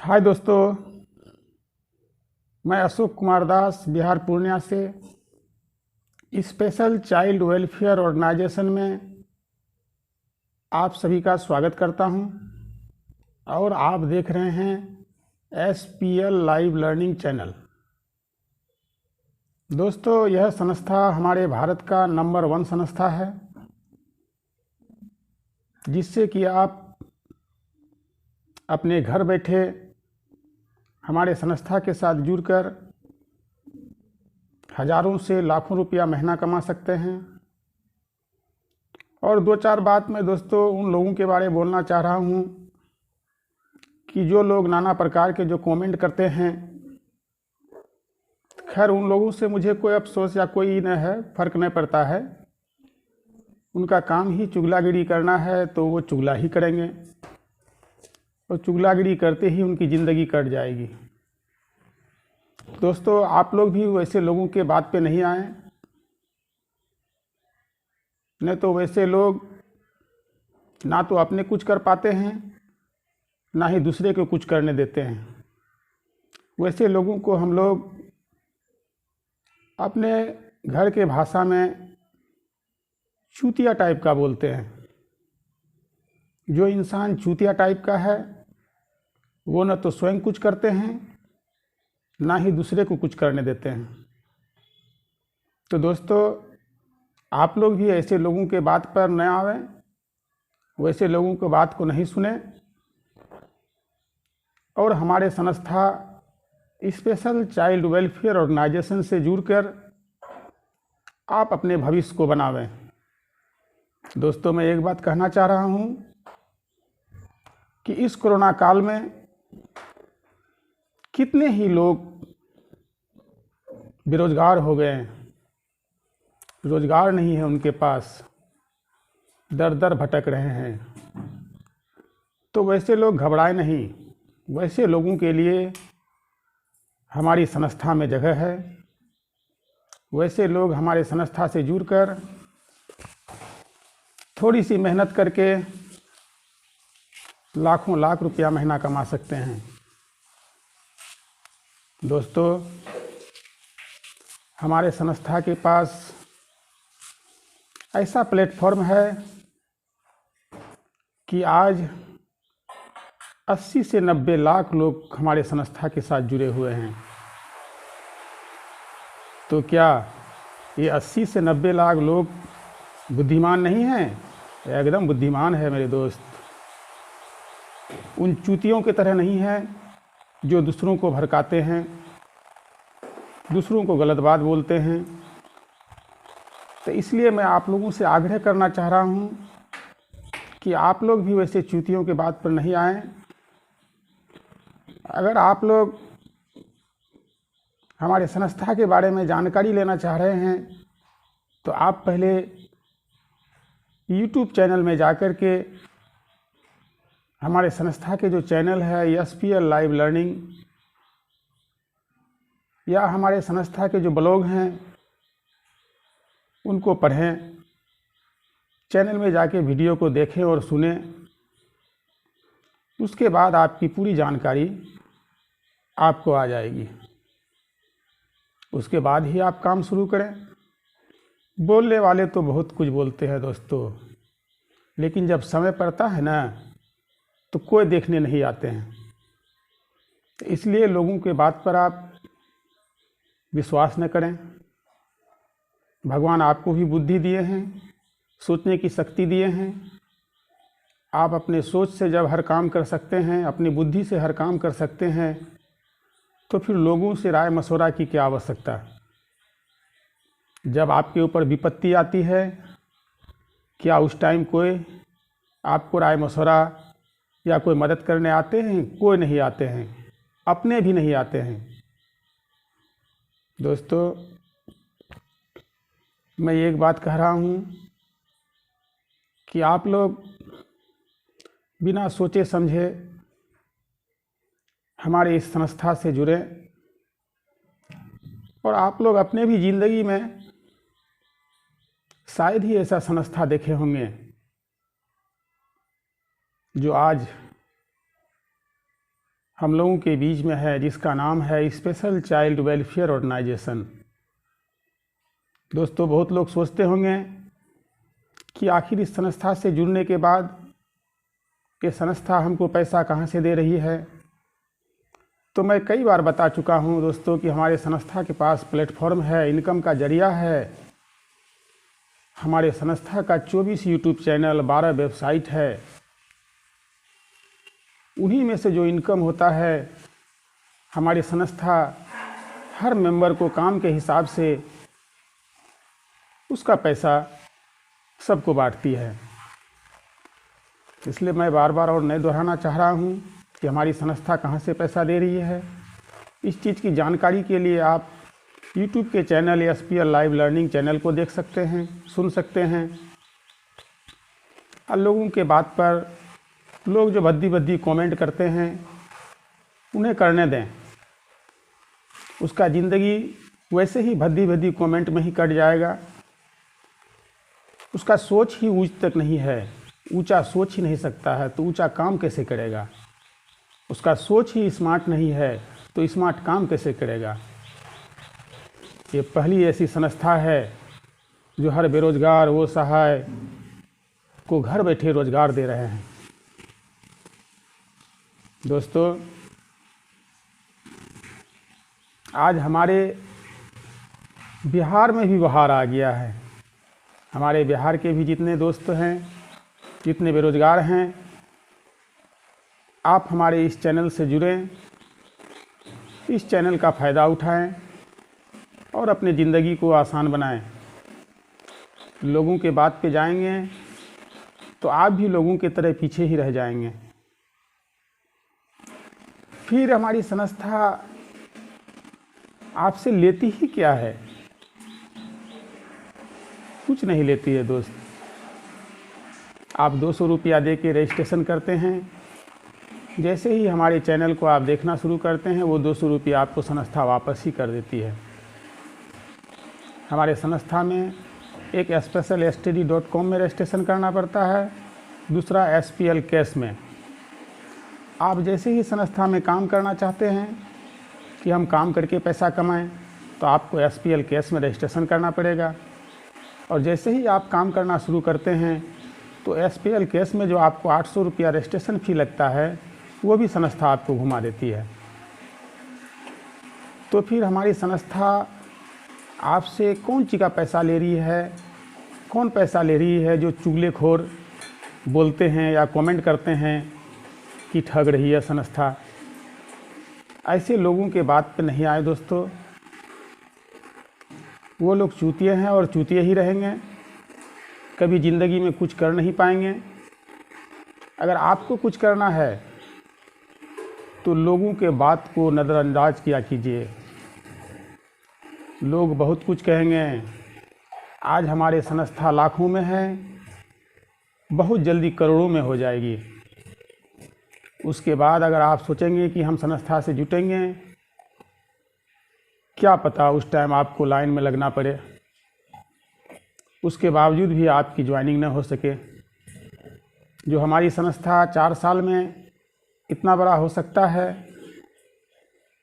हाय दोस्तों, मैं अशोक कुमार दास बिहार पूर्णिया से स्पेशल चाइल्ड वेलफेयर ऑर्गेनाइजेशन में आप सभी का स्वागत करता हूं और आप देख रहे हैं SPL लाइव लर्निंग चैनल। दोस्तों, यह संस्था हमारे भारत का नंबर 1 संस्था है जिससे कि आप अपने घर बैठे हमारे संस्था के साथ जुड़कर हज़ारों से लाखों रुपया महीना कमा सकते हैं। और दो चार बात मैं दोस्तों उन लोगों के बारे में बोलना चाह रहा हूँ कि जो लोग नाना प्रकार के जो कमेंट करते हैं, खैर उन लोगों से मुझे कोई अफसोस या कोई न है, फ़र्क नहीं पड़ता है। उनका काम ही चुगलागिरी करना है तो वो चुगला ही करेंगे और चुगलागिरी करते ही उनकी ज़िंदगी कट जाएगी। दोस्तों, आप लोग भी वैसे लोगों के बात पे नहीं आए, नहीं तो वैसे लोग ना तो अपने कुछ कर पाते हैं ना ही दूसरे को कुछ करने देते हैं। वैसे लोगों को हम लोग अपने घर के भाषा में चूतिया टाइप का बोलते हैं। जो इंसान चूतिया टाइप का है वो न तो स्वयं कुछ करते हैं ना ही दूसरे को कुछ करने देते हैं। तो दोस्तों, आप लोग भी ऐसे लोगों के बात पर न आवें, वैसे लोगों की बात को नहीं सुने और हमारे संस्था स्पेशल चाइल्ड वेलफेयर ऑर्गेनाइजेशन से जुड़कर आप अपने भविष्य को बनावें। दोस्तों, मैं एक बात कहना चाह रहा हूँ कि इस कोरोना काल में कितने ही लोग बेरोजगार हो गए हैं, रोजगार नहीं है उनके पास, दर दर भटक रहे हैं। तो वैसे लोग घबराए नहीं, वैसे लोगों के लिए हमारी संस्था में जगह है। वैसे लोग हमारे संस्था से जुड़कर थोड़ी सी मेहनत करके लाखों लाख रुपया महीना कमा सकते हैं। दोस्तों, हमारे संस्था के पास ऐसा प्लेटफॉर्म है कि आज 80 से 90 लाख लोग हमारे संस्था के साथ जुड़े हुए हैं। तो क्या ये 80 से 90 लाख लोग बुद्धिमान नहीं हैं? एकदम बुद्धिमान है मेरे दोस्त। उन चूतियों की तरह नहीं है जो दूसरों को भड़काते हैं, दूसरों को गलत बात बोलते हैं। तो इसलिए मैं आप लोगों से आग्रह करना चाह रहा हूँ कि आप लोग भी वैसे चूतियों के बात पर नहीं आएं। अगर आप लोग हमारे संस्था के बारे में जानकारी लेना चाह रहे हैं तो आप पहले YouTube चैनल में जाकर के हमारे संस्था के जो चैनल है SPL लाइव लर्निंग, या हमारे संस्था के जो ब्लॉग हैं उनको पढ़ें, चैनल में जाके वीडियो को देखें और सुने। उसके बाद आपकी पूरी जानकारी आपको आ जाएगी। उसके बाद ही आप काम शुरू करें। बोलने वाले तो बहुत कुछ बोलते हैं दोस्तों, लेकिन जब समय पड़ता है ना तो कोई देखने नहीं आते हैं। तो इसलिए लोगों के बात पर आप विश्वास न करें। भगवान आपको भी बुद्धि दिए हैं, सोचने की शक्ति दिए हैं। आप अपने सोच से जब हर काम कर सकते हैं, अपनी बुद्धि से हर काम कर सकते हैं, तो फिर लोगों से राय मशवरा की क्या आवश्यकता। जब आपके ऊपर विपत्ति आती है, क्या उस टाइम कोई आपको राय मशवरा या कोई मदद करने आते हैं? कोई नहीं आते हैं, अपने भी नहीं आते हैं। दोस्तों, मैं एक बात कह रहा हूँ कि आप लोग बिना सोचे समझे हमारे इस संस्था से जुड़े और आप लोग अपने भी ज़िंदगी में शायद ही ऐसा संस्था देखे होंगे जो आज हम लोगों के बीच में है, जिसका नाम है स्पेशल चाइल्ड वेलफेयर ऑर्गेनाइजेशन। दोस्तों, बहुत लोग सोचते होंगे कि आखिर इस संस्था से जुड़ने के बाद ये संस्था हमको पैसा कहाँ से दे रही है। तो मैं कई बार बता चुका हूँ दोस्तों कि हमारे संस्था के पास प्लेटफॉर्म है, इनकम का जरिया है। हमारे संस्था का 24 यूट्यूब चैनल, 12 वेबसाइट है। उन्हीं में से जो इनकम होता है, हमारी संस्था हर मेंबर को काम के हिसाब से उसका पैसा सबको बांटती है। इसलिए मैं बार बार और नहीं दोहराना चाह रहा हूँ कि हमारी संस्था कहाँ से पैसा दे रही है। इस चीज़ की जानकारी के लिए आप YouTube के channel SPL live learning channel को देख सकते हैं, सुन सकते हैं। और लोगों के बात पर लोग जो भद्दी भद्दी कमेंट करते हैं, उन्हें करने दें। उसका ज़िंदगी वैसे ही भद्दी भद्दी कमेंट में ही कट जाएगा। उसका सोच ही ऊंच तक नहीं है, ऊंचा सोच ही नहीं सकता है तो ऊंचा काम कैसे करेगा। उसका सोच ही स्मार्ट नहीं है तो स्मार्ट काम कैसे करेगा। ये पहली ऐसी संस्था है जो हर बेरोजगार वो सहाय को घर बैठे रोजगार दे रहे हैं। दोस्तों, आज हमारे बिहार में भी बहार आ गया है। हमारे बिहार के भी जितने दोस्त हैं, जितने बेरोजगार हैं, आप हमारे इस चैनल से जुड़ें, इस चैनल का फ़ायदा उठाएं और अपनी ज़िंदगी को आसान बनाएं। लोगों के बात पे जाएंगे तो आप भी लोगों की तरह पीछे ही रह जाएंगे। फिर हमारी संस्था आपसे लेती ही क्या है? कुछ नहीं लेती है दोस्त। आप 200 रुपया दे के रजिस्ट्रेशन करते हैं। जैसे ही हमारे चैनल को आप देखना शुरू करते हैं, वो 200 रुपया आपको संस्था वापस ही कर देती है। हमारे संस्था में एक specialstd.com में रजिस्ट्रेशन करना पड़ता है, दूसरा SPL कैश में। आप जैसे ही संस्था में काम करना चाहते हैं कि हम काम करके पैसा कमाएं, तो आपको SPL कैश में रजिस्ट्रेशन करना पड़ेगा। और जैसे ही आप काम करना शुरू करते हैं तो SPL कैश में जो आपको 800 रुपया रजिस्ट्रेशन फ़ी लगता है, वो भी संस्था आपको घुमा देती है। तो फिर हमारी संस्था आपसे कौन सी का पैसा ले रही है? कौन पैसा ले रही है? जो चुगलेखोर बोलते हैं या कमेंट करते हैं कि ठग रही है संस्था। ऐसे लोगों के बात पे नहीं आए दोस्तों। वो लोग चूतिए हैं और चूतिए ही रहेंगे, कभी ज़िंदगी में कुछ कर नहीं पाएंगे। अगर आपको कुछ करना है तो लोगों के बात को नज़रअंदाज किया कीजिए। लोग बहुत कुछ कहेंगे। आज हमारे संस्था लाखों में है, बहुत जल्दी करोड़ों में हो जाएगी। उसके बाद अगर आप सोचेंगे कि हम संस्था से जुटेंगे, क्या पता उस टाइम आपको लाइन में लगना पड़े, उसके बावजूद भी आपकी ज्वाइनिंग न हो सके। जो हमारी संस्था 4 साल में इतना बड़ा हो सकता है,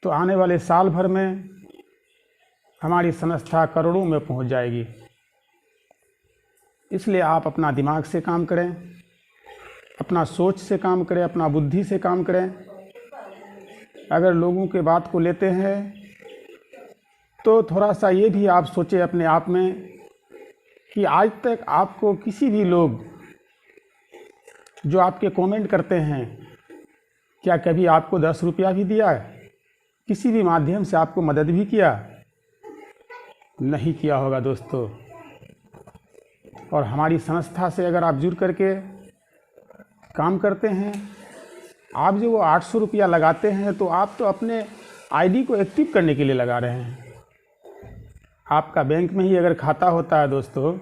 तो आने वाले साल भर में हमारी संस्था करोड़ों में पहुंच जाएगी। इसलिए आप अपना दिमाग से काम करें, अपना सोच से काम करें, अपना बुद्धि से काम करें। अगर लोगों के बात को लेते हैं तो थोड़ा सा ये भी आप सोचें अपने आप में कि आज तक आपको किसी भी लोग जो आपके कमेंट करते हैं, क्या कभी आपको 10 रुपया भी दिया है? किसी भी माध्यम से आपको मदद भी किया? नहीं किया होगा दोस्तों। और हमारी संस्था से अगर आप जुड़ करके काम करते हैं, आप जो वो 800 रुपया लगाते हैं, तो आप तो अपने आईडी को एक्टिव करने के लिए लगा रहे हैं। आपका बैंक में ही अगर खाता होता है दोस्तों,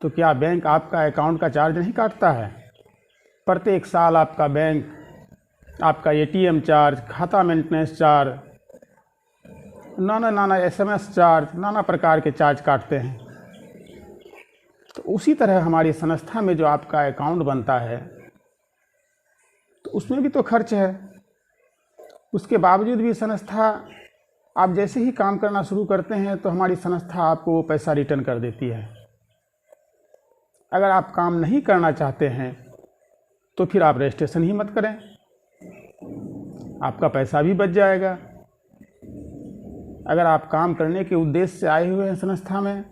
तो क्या बैंक आपका अकाउंट का चार्ज नहीं काटता है? प्रत्येक साल आपका बैंक आपका ATM चार्ज, खाता मेंटेनेंस चार्ज, नाना SMS चार्ज, नाना प्रकार के चार्ज काटते हैं। तो उसी तरह हमारी संस्था में जो आपका अकाउंट बनता है, तो उसमें भी तो खर्च है। उसके बावजूद भी संस्था, आप जैसे ही काम करना शुरू करते हैं तो हमारी संस्था आपको वो पैसा रिटर्न कर देती है। अगर आप काम नहीं करना चाहते हैं तो फिर आप रजिस्ट्रेशन ही मत करें, आपका पैसा भी बच जाएगा। अगर आप काम करने के उद्देश्य से आए हुए हैं संस्था में,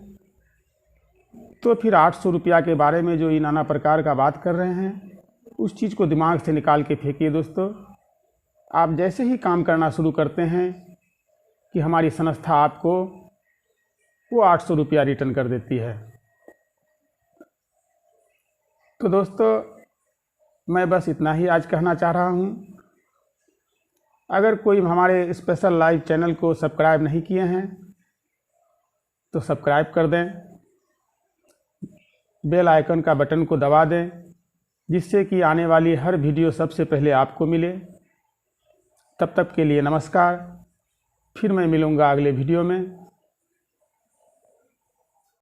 तो फिर 800 रुपया के बारे में जो ये नाना प्रकार का बात कर रहे हैं, उस चीज़ को दिमाग से निकाल के फेंकिए दोस्तों। आप जैसे ही काम करना शुरू करते हैं कि हमारी संस्था आपको वो 800 रुपया रिटर्न कर देती है। तो दोस्तों, मैं बस इतना ही आज कहना चाह रहा हूँ। अगर कोई हमारे स्पेशल लाइव चैनल को सब्सक्राइब नहीं किए हैं तो सब्सक्राइब कर दें, बेल आइकन का बटन को दबा दें, जिससे कि आने वाली हर वीडियो सबसे पहले आपको मिले। तब तक के लिए नमस्कार। फिर मैं मिलूँगा अगले वीडियो में।